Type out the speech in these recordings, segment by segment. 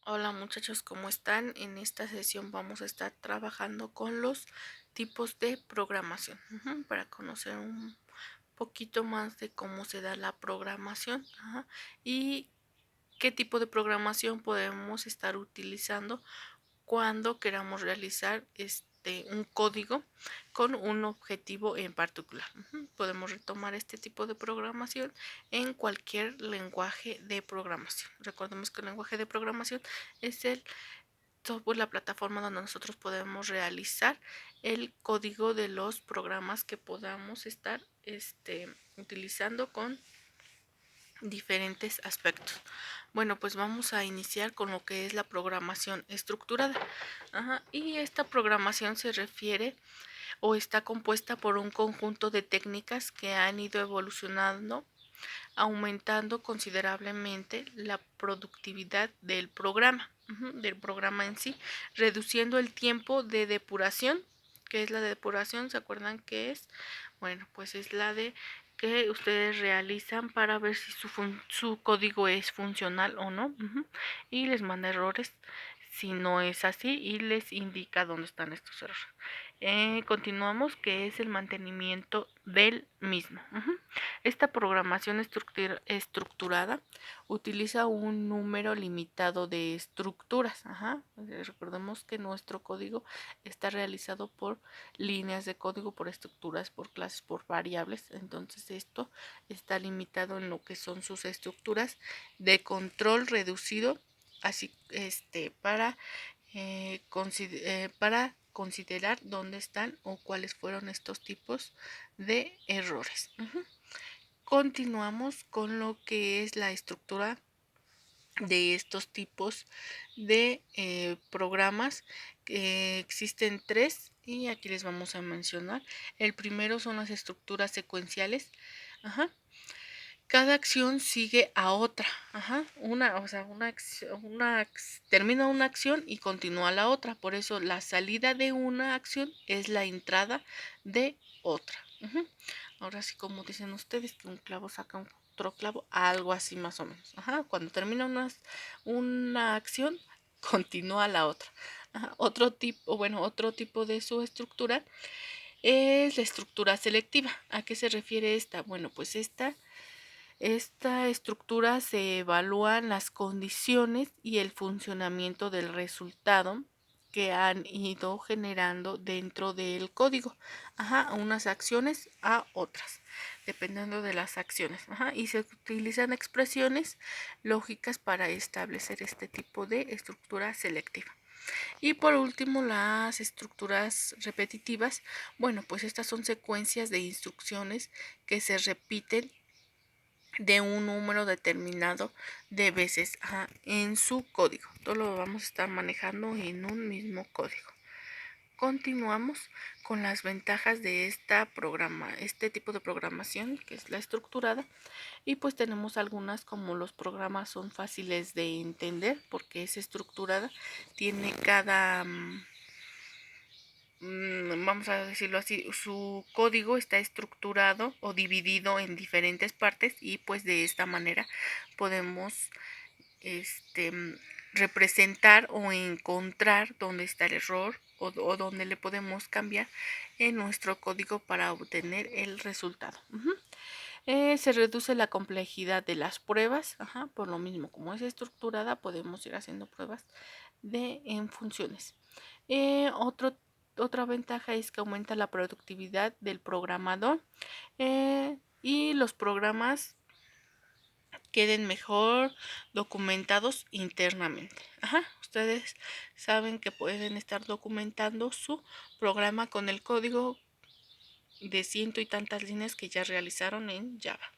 Hola muchachos, ¿cómo están? En esta sesión vamos a estar trabajando con los tipos de programación, para conocer un poquito más de cómo se da la programación, y qué tipo de programación podemos estar utilizando cuando queramos realizar un código con un objetivo en particular. Podemos retomar este tipo de programación en cualquier lenguaje de programación. Recordemos que el lenguaje de programación es el software, la plataforma donde nosotros podemos realizar el código de los programas que podamos estar utilizando con diferentes aspectos. Bueno, pues vamos a iniciar con lo que es la programación estructurada. Y esta programación se refiere o está compuesta por un conjunto de técnicas que han ido evolucionando, aumentando considerablemente la productividad del programa en sí, reduciendo el tiempo de depuración. ¿Qué es la depuración? ¿Se acuerdan qué es? Bueno, pues es la de que ustedes realizan para ver si su código es funcional o no, y les manda errores si no es así y les indica dónde están estos errores. Continuamos, que es el mantenimiento del mismo. Esta programación estructurada utiliza un número limitado de estructuras. Recordemos que nuestro código está realizado por líneas de código, por estructuras, por clases, por variables. Entonces esto está limitado en lo que son sus estructuras de control reducido, así para considerar dónde están o cuáles fueron estos tipos de errores. Continuamos con lo que es la estructura de estos tipos de programas, que existen tres y aquí les vamos a mencionar. El primero son las estructuras secuenciales. Cada acción sigue a otra. Termina una acción y continúa la otra. Por eso la salida de una acción es la entrada de otra. Ahora sí, como dicen ustedes, que un clavo saca otro clavo, algo así más o menos. Cuando termina una acción, continúa la otra. Otro tipo de su estructura es la estructura selectiva. ¿A qué se refiere esta? Bueno, pues esta estructura se evalúan las condiciones y el funcionamiento del resultado que han ido generando dentro del código, unas acciones a otras, dependiendo de las acciones, y se utilizan expresiones lógicas para establecer este tipo de estructura selectiva. Y por último, las estructuras repetitivas. Bueno, pues estas son secuencias de instrucciones que se repiten de un número determinado de veces en su código. Todo lo vamos a estar manejando en un mismo código. Continuamos con las ventajas de este tipo de programación, que es la estructurada, y pues tenemos algunas, como los programas son fáciles de entender porque es estructurada, tiene vamos a decirlo así, su código está estructurado o dividido en diferentes partes, y pues de esta manera podemos representar o encontrar dónde está el error o dónde le podemos cambiar en nuestro código para obtener el resultado. Se reduce la complejidad de las pruebas, por lo mismo, como es estructurada, podemos ir haciendo pruebas en funciones. Otra ventaja es que aumenta la productividad del programador, y los programas queden mejor documentados internamente. Ustedes saben que pueden estar documentando su programa con el código de ciento y tantas líneas que ya realizaron en Java.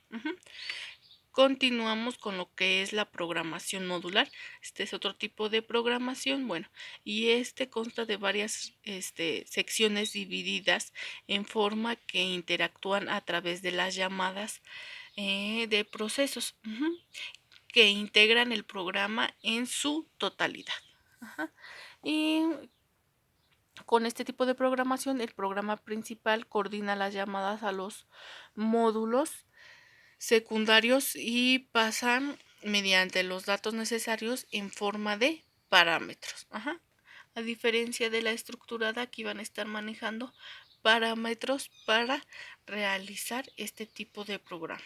Continuamos con lo que es la programación modular. Este es otro tipo de programación, bueno, y consta de varias secciones divididas en forma que interactúan a través de las llamadas de procesos, que integran el programa en su totalidad. Y con este tipo de programación, el programa principal coordina las llamadas a los módulos secundarios y pasan mediante los datos necesarios en forma de parámetros. A diferencia de la estructurada, aquí van a estar manejando parámetros para realizar este tipo de programas.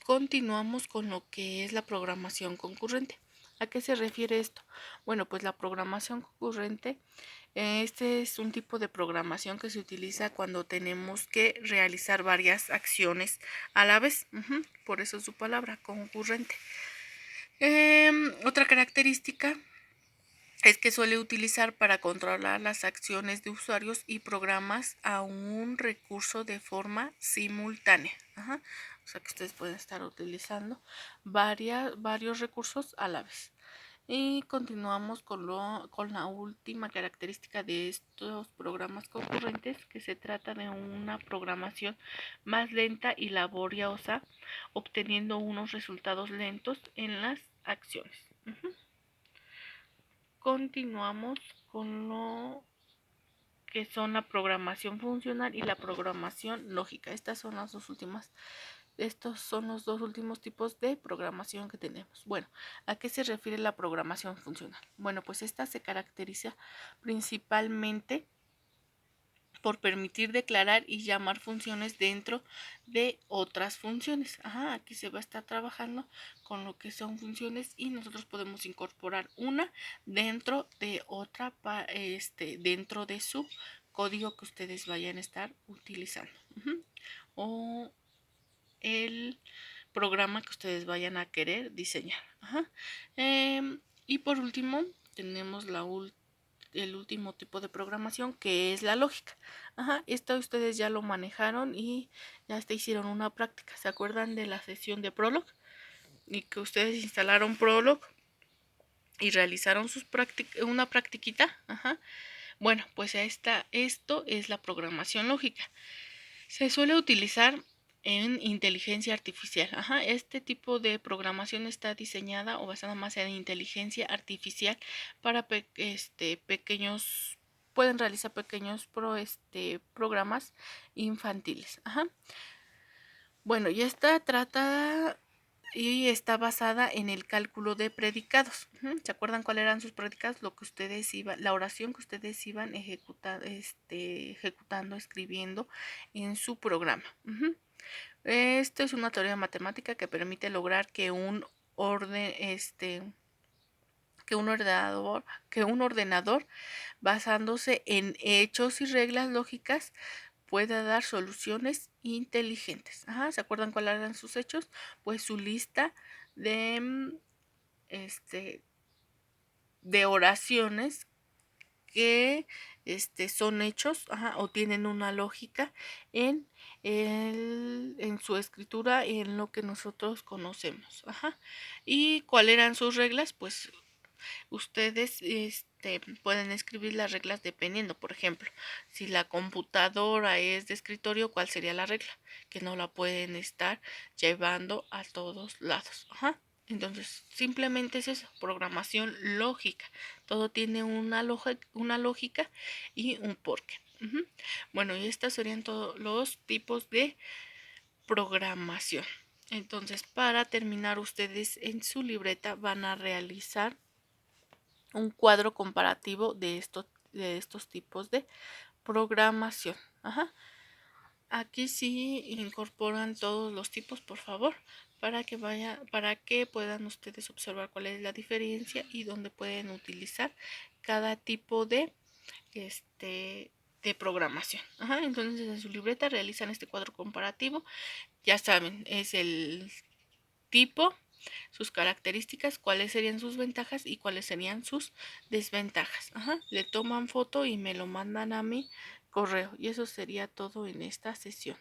Continuamos con lo que es la programación concurrente. ¿A qué se refiere esto? Bueno, pues la programación concurrente, este es un tipo de programación que se utiliza cuando tenemos que realizar varias acciones a la vez. Por eso es su palabra, concurrente. Otra característica es que suele utilizar para controlar las acciones de usuarios y programas a un recurso de forma simultánea. O sea que ustedes pueden estar utilizando varios recursos a la vez. Y continuamos con la última característica de estos programas concurrentes, que se trata de una programación más lenta y laboriosa, obteniendo unos resultados lentos en las acciones. Continuamos con lo que son la programación funcional y la programación lógica. Estos son los dos últimos tipos de programación que tenemos. Bueno, ¿a qué se refiere la programación funcional? Bueno, pues esta se caracteriza principalmente por permitir declarar y llamar funciones dentro de otras funciones. Aquí se va a estar trabajando con lo que son funciones y nosotros podemos incorporar una dentro de otra, dentro de su código que ustedes vayan a estar utilizando. O el programa que ustedes vayan a querer diseñar. Y por último, tenemos el último tipo de programación, que es la lógica. Esto ustedes ya lo manejaron y ya hasta hicieron una práctica. ¿Se acuerdan de la sesión de Prolog? Y que ustedes instalaron Prolog y realizaron una practiquita. Bueno, pues esto es la programación lógica. Se suele utilizar en inteligencia artificial. Este tipo de programación está diseñada o basada más en inteligencia artificial para pequeños, pueden realizar pequeños programas infantiles. Bueno, y esta trata y está basada en el cálculo de predicados. ¿Se acuerdan cuáles eran sus predicados? Lo que ustedes la oración que ustedes iban ejecutando, escribiendo en su programa. Esto es una teoría matemática que permite lograr que un ordenador basándose en hechos y reglas lógicas pueda dar soluciones inteligentes. ¿Se acuerdan cuáles eran sus hechos? Pues su lista de de oraciones que son hechos o tienen una lógica en su escritura, en lo que nosotros conocemos. ¿Y cuáles eran sus reglas? Pues ustedes pueden escribir las reglas dependiendo. Por ejemplo, si la computadora es de escritorio, ¿cuál sería la regla? Que no la pueden estar llevando a todos lados. Entonces, simplemente es eso, programación lógica. Todo tiene una lógica y un porqué. Bueno, y estos serían todos los tipos de programación. Entonces, para terminar, ustedes en su libreta van a realizar un cuadro comparativo de estos tipos de programación. Aquí sí incorporan todos los tipos, por favor, para que puedan ustedes observar cuál es la diferencia y dónde pueden utilizar cada tipo de programación. Entonces en su libreta realizan este cuadro comparativo. Ya saben, es el tipo, sus características, cuáles serían sus ventajas y cuáles serían sus desventajas. Le toman foto y me lo mandan a mi correo. Y eso sería todo en esta sesión.